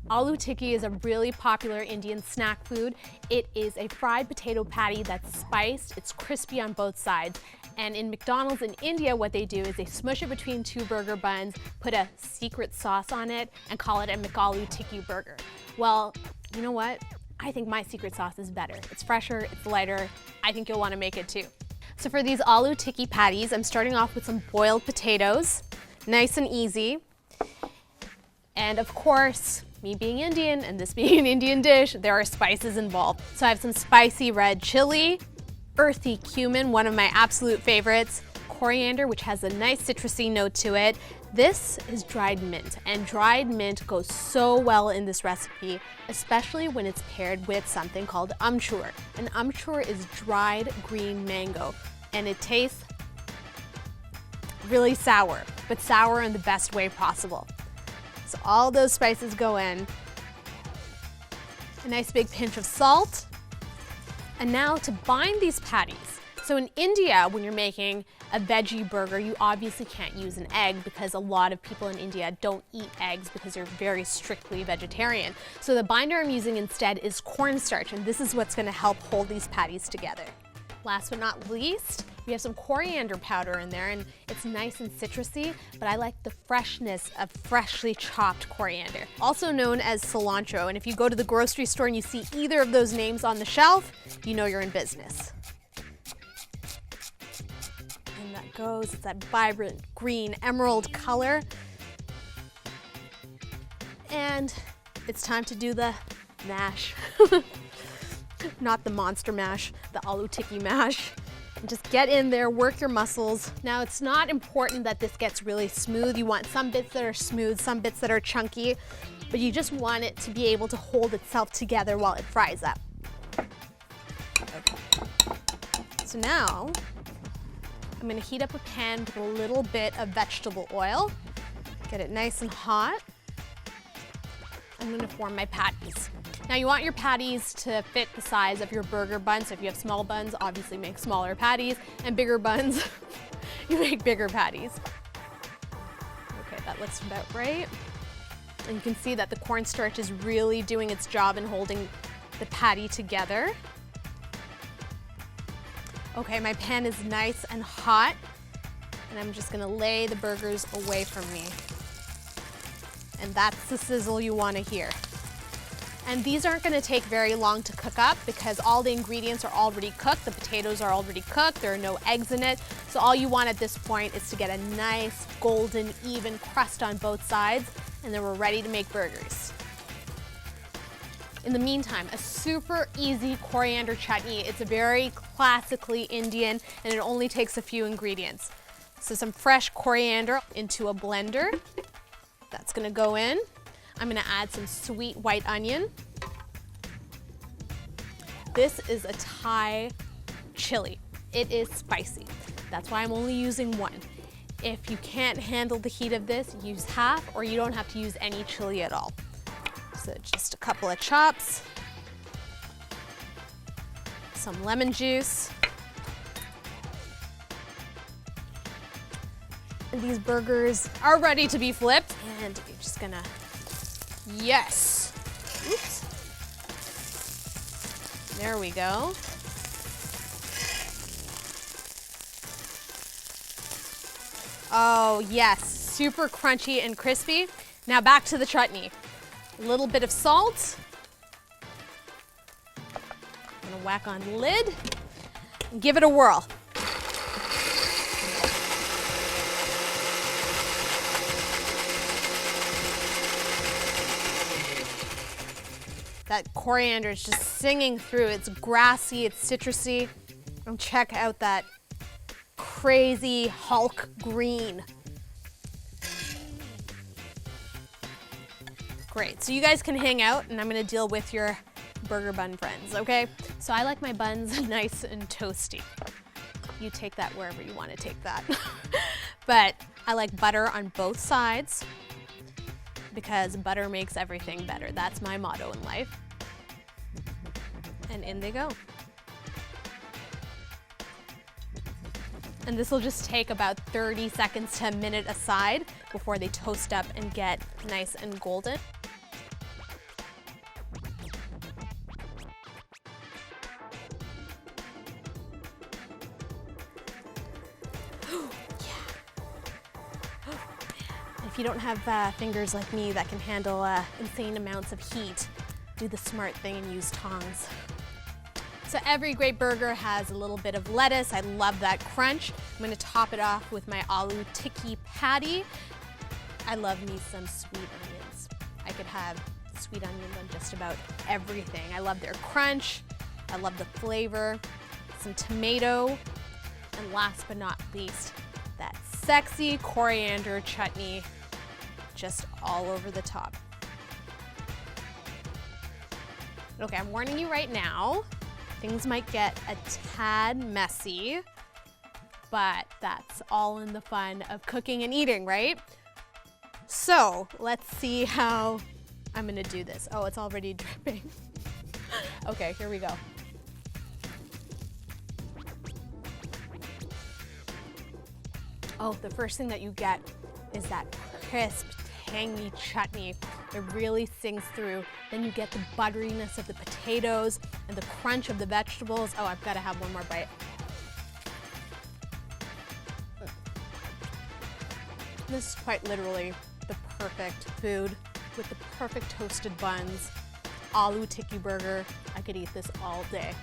Aloo tikki is a really popular Indian snack food. It is a fried potato patty that's spiced, it's crispy on both sides. And in McDonald's in India, what they do is they smush it between two burger buns, put a secret sauce on it, and call it a McAloo tikki burger. Well, you know what? I think my secret sauce is better. It's fresher, it's lighter. I think you'll want to make it too. So for these aloo tikki patties, I'm starting off with some boiled potatoes, nice and easy. And of course, me being Indian and this being an Indian dish, there are spices involved. So I have some spicy red chili, earthy cumin, one of my absolute favorites, coriander, which has a nice citrusy note to it. This is dried mint, and dried mint goes so well in this recipe, especially when it's paired with something called amchur. And amchur is dried green mango, and it tastes really sour, but sour in the best way possible. So all those spices go in. A nice big pinch of salt. And now to bind these patties. So in India, when you're making a veggie burger, you obviously can't use an egg because a lot of people in India don't eat eggs because they're very strictly vegetarian. So the binder I'm using instead is cornstarch, and this is what's going to help hold these patties together. Last but not least, we have some coriander powder in there, and it's nice and citrusy, but I like the freshness of freshly chopped coriander, also known as cilantro. And if you go to the grocery store and you see either of those names on the shelf, you know you're in business. And that goes, it's that vibrant green emerald color. And it's time to do the mash. Not the monster mash, the aloo tikki mash. And just get in there, work your muscles. Now it's not important that this gets really smooth. You want some bits that are smooth, some bits that are chunky, but you just want it to be able to hold itself together while it fries up. Okay. So now, I'm gonna heat up a pan with a little bit of vegetable oil. Get it nice and hot. I'm gonna form my patties. Now you want your patties to fit the size of your burger bun. So if you have small buns, obviously make smaller patties, and bigger buns, you make bigger patties. Okay, that looks about right. And you can see that the cornstarch is really doing its job in holding the patty together. Okay, my pan is nice and hot, and I'm just gonna lay the burgers away from me. And that's the sizzle you wanna hear. And these aren't gonna take very long to cook up because all the ingredients are already cooked. The potatoes are already cooked, there are no eggs in it. So all you want at this point is to get a nice golden, even crust on both sides, and then we're ready to make burgers. In the meantime, a super easy coriander chutney. It's very classically Indian, and it only takes a few ingredients. So some fresh coriander into a blender. That's gonna go in. I'm gonna add some sweet white onion. This is a Thai chili. It is spicy. That's why I'm only using one. If you can't handle the heat of this, use half, or you don't have to use any chili at all. So just a couple of chops, some lemon juice. And these burgers are ready to be flipped, and you're just gonna, yes, oops. There we go. Oh yes, super crunchy and crispy. Now back to the chutney. A little bit of salt. I'm gonna whack on the lid and give it a whirl. That coriander is just singing through. It's grassy, it's citrusy. And check out that crazy Hulk green. Great, so you guys can hang out and I'm gonna deal with your burger bun friends, okay? So I like my buns nice and toasty. You take that wherever you wanna take that. But I like butter on both sides because butter makes everything better. That's my motto in life. And in they go. And this will just take about 30 seconds to a minute aside before they toast up and get nice and golden. If you don't have fingers like me that can handle insane amounts of heat, do the smart thing and use tongs. So every great burger has a little bit of lettuce. I love that crunch. I'm gonna top it off with my aloo tikki patty. I love me some sweet onions. I could have sweet onions on just about everything. I love their crunch. I love the flavor. Some tomato. And last but not least, that sexy coriander chutney just all over the top. Okay, I'm warning you right now, things might get a tad messy, but that's all in the fun of cooking and eating, right? So let's see how I'm gonna do this. Oh, it's already dripping. Okay, here we go. Oh, the first thing that you get is that crisp, tangy chutney. It really sings through. Then you get the butteriness of the potatoes and the crunch of the vegetables. Oh, I've got to have one more bite. This is quite literally the perfect food with the perfect toasted buns. Aloo tikki burger. I could eat this all day.